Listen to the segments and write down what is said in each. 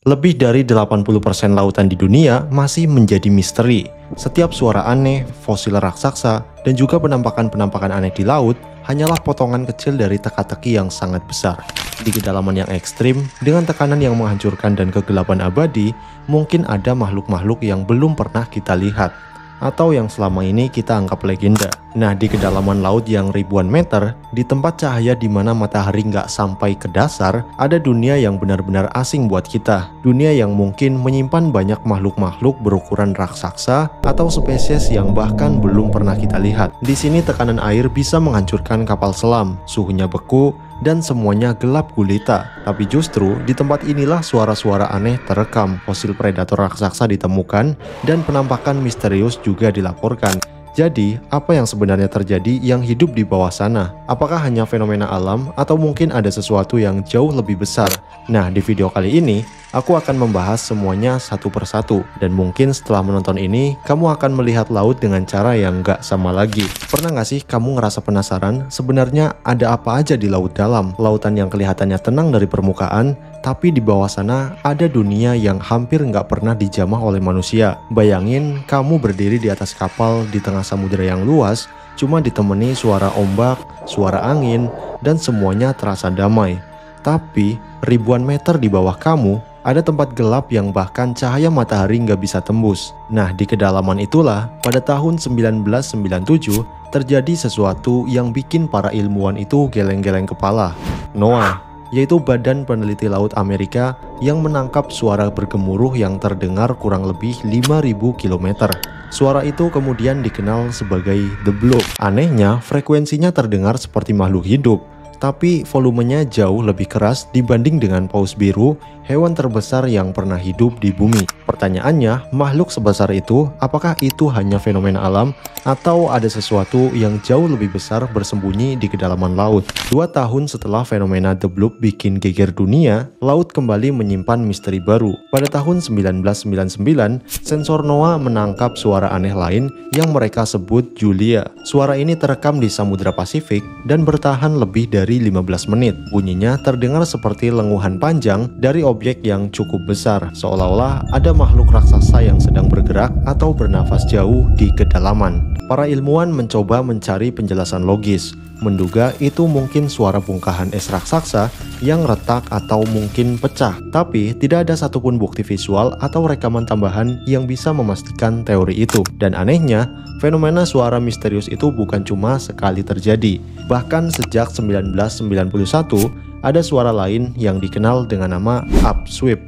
Lebih dari 80% lautan di dunia masih menjadi misteri. Setiap suara aneh, fosil raksasa, dan juga penampakan-penampakan aneh di laut hanyalah potongan kecil dari teka-teki yang sangat besar. Di kedalaman yang ekstrim, dengan tekanan yang menghancurkan dan kegelapan abadi, mungkin ada makhluk-makhluk yang belum pernah kita lihat, atau yang selama ini kita anggap legenda. Nah, di kedalaman laut yang ribuan meter, di tempat cahaya di mana matahari nggak sampai ke dasar, ada dunia yang benar-benar asing buat kita. Dunia yang mungkin menyimpan banyak makhluk-makhluk berukuran raksasa atau spesies yang bahkan belum pernah kita lihat. Di sini tekanan air bisa menghancurkan kapal selam, suhunya beku, dan semuanya gelap gulita. Tapi justru di tempat inilah suara-suara aneh terekam, fosil predator raksasa ditemukan, dan penampakan misterius juga dilaporkan. Jadi, apa yang sebenarnya terjadi yang hidup di bawah sana? Apakah hanya fenomena alam atau mungkin ada sesuatu yang jauh lebih besar? Nah, di video kali ini, aku akan membahas semuanya satu persatu. Dan mungkin setelah menonton ini, kamu akan melihat laut dengan cara yang nggak sama lagi. Pernah nggak sih kamu ngerasa penasaran sebenarnya ada apa aja di laut dalam? Lautan yang kelihatannya tenang dari permukaan, tapi di bawah sana ada dunia yang hampir nggak pernah dijamah oleh manusia. Bayangin kamu berdiri di atas kapal di tengah samudera yang luas, cuma ditemani suara ombak, suara angin, dan semuanya terasa damai. Tapi ribuan meter di bawah kamu ada tempat gelap yang bahkan cahaya matahari nggak bisa tembus. Nah, di kedalaman itulah pada tahun 1997 terjadi sesuatu yang bikin para ilmuwan itu geleng-geleng kepala. NOAA, yaitu Badan Peneliti Laut Amerika, yang menangkap suara bergemuruh yang terdengar kurang lebih 5.000 km. Suara itu kemudian dikenal sebagai The Bloop. Anehnya, frekuensinya terdengar seperti makhluk hidup, tapi volumenya jauh lebih keras dibanding dengan paus biru, hewan terbesar yang pernah hidup di bumi. Pertanyaannya, makhluk sebesar itu, apakah itu hanya fenomena alam atau ada sesuatu yang jauh lebih besar bersembunyi di kedalaman laut? 2 tahun setelah fenomena The Bloop bikin geger dunia, laut kembali menyimpan misteri baru. Pada tahun 1999, sensor NOAA menangkap suara aneh lain yang mereka sebut Julia. Suara ini terekam di Samudra Pasifik dan bertahan lebih dari 15 menit. Bunyinya terdengar seperti lenguhan panjang dari objek yang cukup besar, seolah-olah ada makhluk raksasa yang sedang bergerak atau bernafas jauh di kedalaman. Para ilmuwan mencoba mencari penjelasan logis, menduga itu mungkin suara bongkahan es raksasa yang retak atau mungkin pecah, tapi tidak ada satupun bukti visual atau rekaman tambahan yang bisa memastikan teori itu. Dan anehnya, fenomena suara misterius itu bukan cuma sekali terjadi. Bahkan sejak 1991, ada suara lain yang dikenal dengan nama upsweep.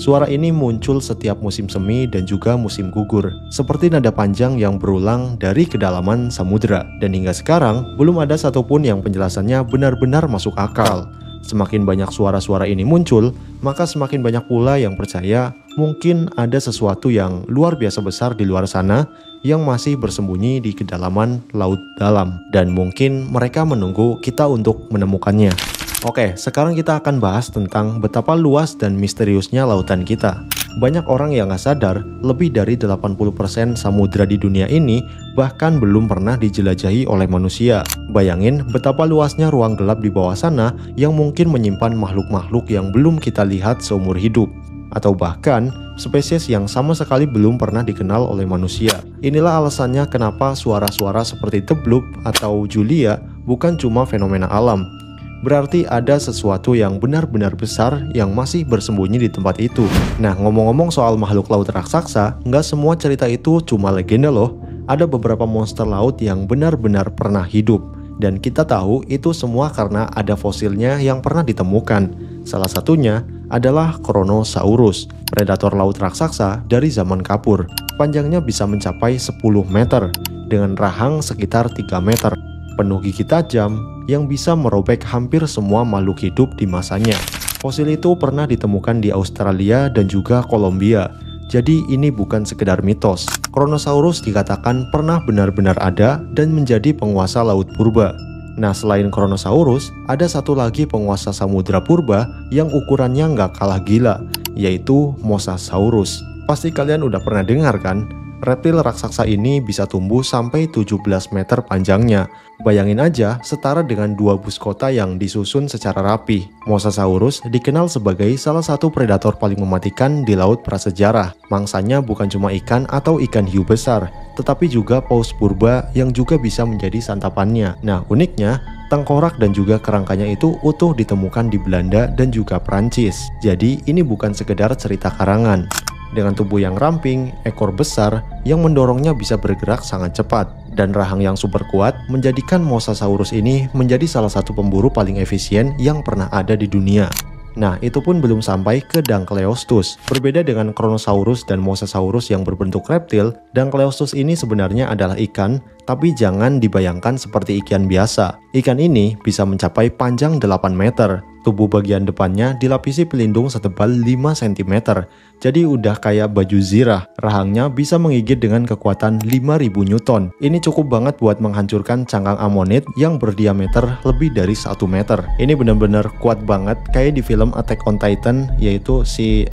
Suara ini muncul setiap musim semi dan juga musim gugur, seperti nada panjang yang berulang dari kedalaman samudera. Dan hingga sekarang, belum ada satupun yang penjelasannya benar-benar masuk akal. Semakin banyak suara-suara ini muncul, maka semakin banyak pula yang percaya mungkin ada sesuatu yang luar biasa besar di luar sana yang masih bersembunyi di kedalaman laut dalam. Dan mungkin mereka menunggu kita untuk menemukannya. Oke, sekarang kita akan bahas tentang betapa luas dan misteriusnya lautan kita. Banyak orang yang nggak sadar, lebih dari 80% samudra di dunia ini bahkan belum pernah dijelajahi oleh manusia. Bayangin betapa luasnya ruang gelap di bawah sana yang mungkin menyimpan makhluk-makhluk yang belum kita lihat seumur hidup. Atau bahkan spesies yang sama sekali belum pernah dikenal oleh manusia. Inilah alasannya kenapa suara-suara seperti The Bloop atau Julia bukan cuma fenomena alam. Berarti ada sesuatu yang benar-benar besar yang masih bersembunyi di tempat itu. Nah, ngomong-ngomong soal makhluk laut raksasa, nggak semua cerita itu cuma legenda loh. Ada beberapa monster laut yang benar-benar pernah hidup. Dan kita tahu itu semua karena ada fosilnya yang pernah ditemukan. Salah satunya adalah Kronosaurus, predator laut raksasa dari zaman kapur. Panjangnya bisa mencapai 10 meter, dengan rahang sekitar 3 meter. Penuh gigi tajam yang bisa merobek hampir semua makhluk hidup di masanya. Fosil itu pernah ditemukan di Australia dan juga Kolombia. Jadi ini bukan sekedar mitos. Kronosaurus dikatakan pernah benar-benar ada dan menjadi penguasa laut purba. Nah, selain Kronosaurus, ada satu lagi penguasa samudra purba yang ukurannya nggak kalah gila, yaitu Mosasaurus. Pasti kalian udah pernah dengar kan? Reptil raksasa ini bisa tumbuh sampai 17 meter panjangnya. Bayangin aja, setara dengan 2 bus kota yang disusun secara rapi. Mosasaurus dikenal sebagai salah satu predator paling mematikan di laut prasejarah. Mangsanya bukan cuma ikan atau ikan hiu besar, tetapi juga paus purba yang juga bisa menjadi santapannya. Nah, uniknya, tengkorak dan juga kerangkanya itu utuh ditemukan di Belanda dan juga Prancis. Jadi, ini bukan sekedar cerita karangan. Dengan tubuh yang ramping, ekor besar yang mendorongnya bisa bergerak sangat cepat, dan rahang yang super kuat menjadikan Mosasaurus ini menjadi salah satu pemburu paling efisien yang pernah ada di dunia. Nah, itu pun belum sampai ke Dunkleosteus. Berbeda dengan Kronosaurus dan Mosasaurus yang berbentuk reptil, Dunkleosteus ini sebenarnya adalah ikan, tapi jangan dibayangkan seperti ikan biasa. Ikan ini bisa mencapai panjang 8 meter. Tubuh bagian depannya dilapisi pelindung setebal 5 cm. Jadi udah kayak baju zirah. Rahangnya bisa menggigit dengan kekuatan 5000 Newton. Ini cukup banget buat menghancurkan cangkang amonit yang berdiameter lebih dari 1 meter. Ini benar-benar kuat banget kayak di film Attack on Titan, yaitu si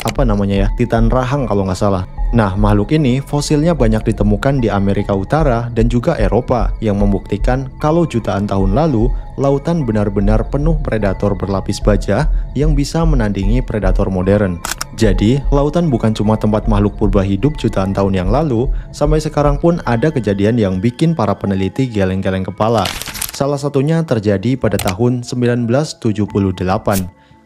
Titan rahang kalau nggak salah. Nah, makhluk ini fosilnya banyak ditemukan di Amerika Utara dan juga Eropa, yang membuktikan kalau jutaan tahun lalu lautan benar-benar penuh predator berlapis baja yang bisa menandingi predator modern. Jadi, lautan bukan cuma tempat makhluk purba hidup jutaan tahun yang lalu, sampai sekarang pun ada kejadian yang bikin para peneliti geleng-geleng kepala. Salah satunya terjadi pada tahun 1978,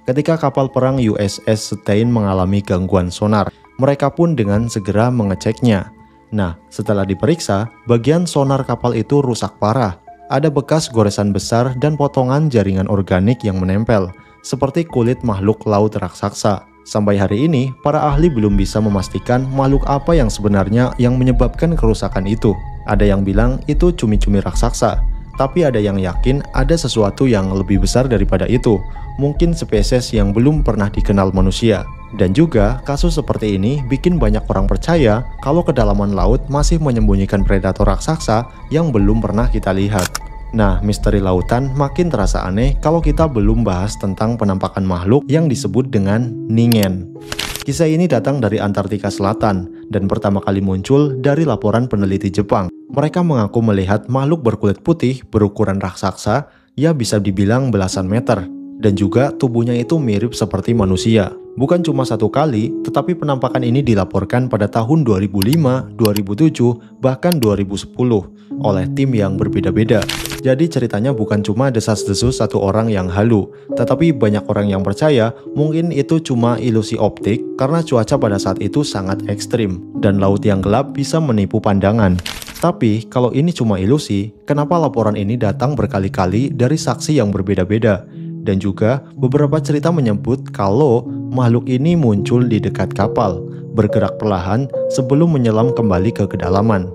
ketika kapal perang USS Stein mengalami gangguan sonar. Mereka pun dengan segera mengeceknya. Nah, setelah diperiksa, bagian sonar kapal itu rusak parah. Ada bekas goresan besar dan potongan jaringan organik yang menempel, seperti kulit makhluk laut raksasa. Sampai hari ini, para ahli belum bisa memastikan makhluk apa yang sebenarnya yang menyebabkan kerusakan itu. Ada yang bilang itu cumi-cumi raksasa, tapi ada yang yakin ada sesuatu yang lebih besar daripada itu, mungkin spesies yang belum pernah dikenal manusia. Dan juga, kasus seperti ini bikin banyak orang percaya kalau kedalaman laut masih menyembunyikan predator raksasa yang belum pernah kita lihat. Nah, misteri lautan makin terasa aneh kalau kita belum bahas tentang penampakan makhluk yang disebut dengan Ningen. Kisah ini datang dari Antartika Selatan dan pertama kali muncul dari laporan peneliti Jepang. Mereka mengaku melihat makhluk berkulit putih berukuran raksasa, ya bisa dibilang belasan meter, dan juga tubuhnya itu mirip seperti manusia. Bukan cuma satu kali, tetapi penampakan ini dilaporkan pada tahun 2005, 2007, bahkan 2010 oleh tim yang berbeda-beda. Jadi ceritanya bukan cuma desas-desus satu orang yang halu, tetapi banyak orang yang percaya mungkin itu cuma ilusi optik karena cuaca pada saat itu sangat ekstrim dan laut yang gelap bisa menipu pandangan. Tapi kalau ini cuma ilusi, kenapa laporan ini datang berkali-kali dari saksi yang berbeda-beda? Dan juga beberapa cerita menyebut kalau makhluk ini muncul di dekat kapal, bergerak perlahan sebelum menyelam kembali ke kedalaman.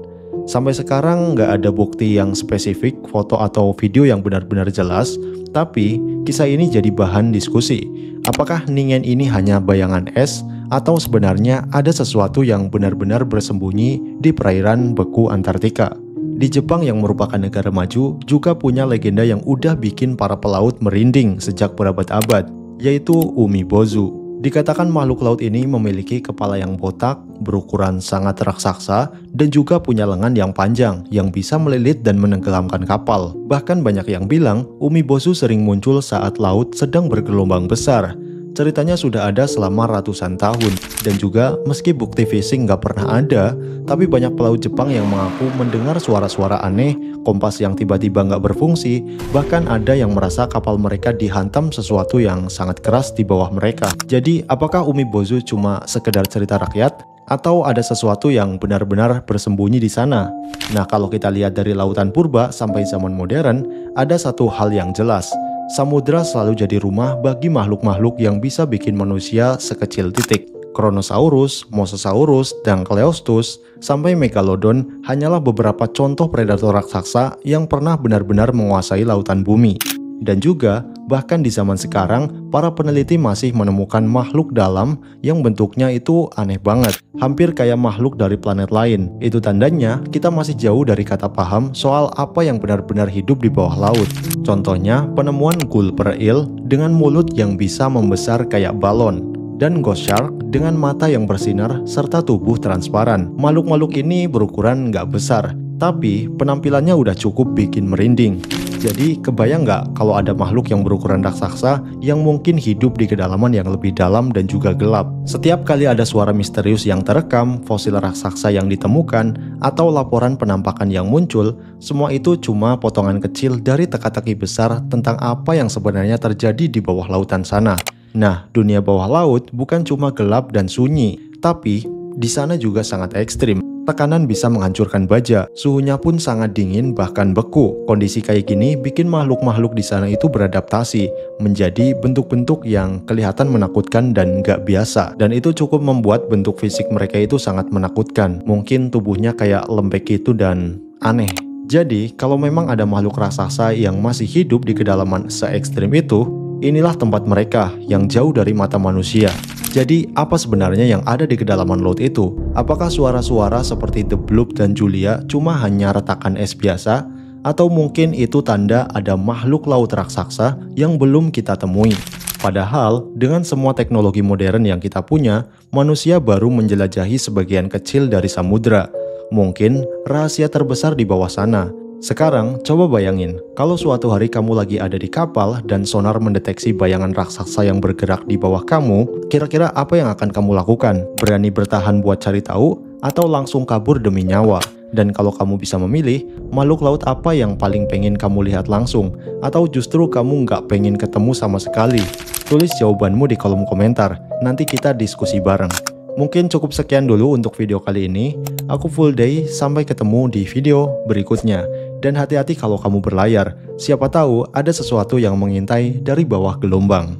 Sampai sekarang nggak ada bukti yang spesifik, foto atau video yang benar-benar jelas, tapi kisah ini jadi bahan diskusi. Apakah Ningen ini hanya bayangan es, atau sebenarnya ada sesuatu yang benar-benar bersembunyi di perairan beku Antartika? Di Jepang yang merupakan negara maju juga punya legenda yang udah bikin para pelaut merinding sejak berabad-abad, yaitu Umibozu. Dikatakan makhluk laut ini memiliki kepala yang botak, berukuran sangat raksasa, dan juga punya lengan yang panjang yang bisa melilit dan menenggelamkan kapal. Bahkan banyak yang bilang Umibozu sering muncul saat laut sedang bergelombang besar. Ceritanya sudah ada selama ratusan tahun, dan juga meski bukti fisik nggak pernah ada, tapi banyak pelaut Jepang yang mengaku mendengar suara-suara aneh, kompas yang tiba-tiba nggak berfungsi, bahkan ada yang merasa kapal mereka dihantam sesuatu yang sangat keras di bawah mereka. Jadi, apakah Umibozu cuma sekedar cerita rakyat? Atau ada sesuatu yang benar-benar bersembunyi di sana? Nah, kalau kita lihat dari lautan purba sampai zaman modern, ada satu hal yang jelas. Samudra selalu jadi rumah bagi makhluk-makhluk yang bisa bikin manusia sekecil titik. Kronosaurus, Mosasaurus, Dunkleosteus, sampai Megalodon hanyalah beberapa contoh predator raksasa yang pernah benar-benar menguasai lautan bumi. Dan juga, bahkan di zaman sekarang, para peneliti masih menemukan makhluk dalam yang bentuknya itu aneh banget. Hampir kayak makhluk dari planet lain. Itu tandanya kita masih jauh dari kata paham soal apa yang benar-benar hidup di bawah laut. Contohnya, penemuan Gulper eel dengan mulut yang bisa membesar kayak balon. dan ghost shark dengan mata yang bersinar serta tubuh transparan. Makhluk-makhluk ini berukuran nggak besar, tapi penampilannya udah cukup bikin merinding. Jadi kebayang nggak kalau ada makhluk yang berukuran raksasa yang mungkin hidup di kedalaman yang lebih dalam dan juga gelap. Setiap kali ada suara misterius yang terekam, fosil raksasa yang ditemukan, atau laporan penampakan yang muncul, semua itu cuma potongan kecil dari teka-teki besar tentang apa yang sebenarnya terjadi di bawah lautan sana. Nah, dunia bawah laut bukan cuma gelap dan sunyi, tapi di sana juga sangat ekstrim. Tekanan bisa menghancurkan baja, suhunya pun sangat dingin bahkan beku. Kondisi kayak gini bikin makhluk-makhluk di sana itu beradaptasi menjadi bentuk-bentuk yang kelihatan menakutkan dan gak biasa. Dan itu cukup membuat bentuk fisik mereka itu sangat menakutkan. Mungkin tubuhnya kayak lembek gitu dan aneh. Jadi, kalau memang ada makhluk raksasa yang masih hidup di kedalaman se-ekstrim itu, inilah tempat mereka yang jauh dari mata manusia. Jadi, apa sebenarnya yang ada di kedalaman laut itu? Apakah suara-suara seperti The Bloop dan Julia cuma hanya retakan es biasa? Atau mungkin itu tanda ada makhluk laut raksasa yang belum kita temui? Padahal, dengan semua teknologi modern yang kita punya, manusia baru menjelajahi sebagian kecil dari samudra. Mungkin rahasia terbesar di bawah sana. Sekarang, coba bayangin, kalau suatu hari kamu lagi ada di kapal dan sonar mendeteksi bayangan raksasa yang bergerak di bawah kamu, kira-kira apa yang akan kamu lakukan? Berani bertahan buat cari tahu, atau langsung kabur demi nyawa? Dan kalau kamu bisa memilih, makhluk laut apa yang paling pengen kamu lihat langsung? Atau justru kamu nggak pengen ketemu sama sekali? Tulis jawabanmu di kolom komentar, nanti kita diskusi bareng. Mungkin cukup sekian dulu untuk video kali ini. Aku full day, sampai ketemu di video berikutnya. Dan hati-hati kalau kamu berlayar, siapa tahu ada sesuatu yang mengintai dari bawah gelombang.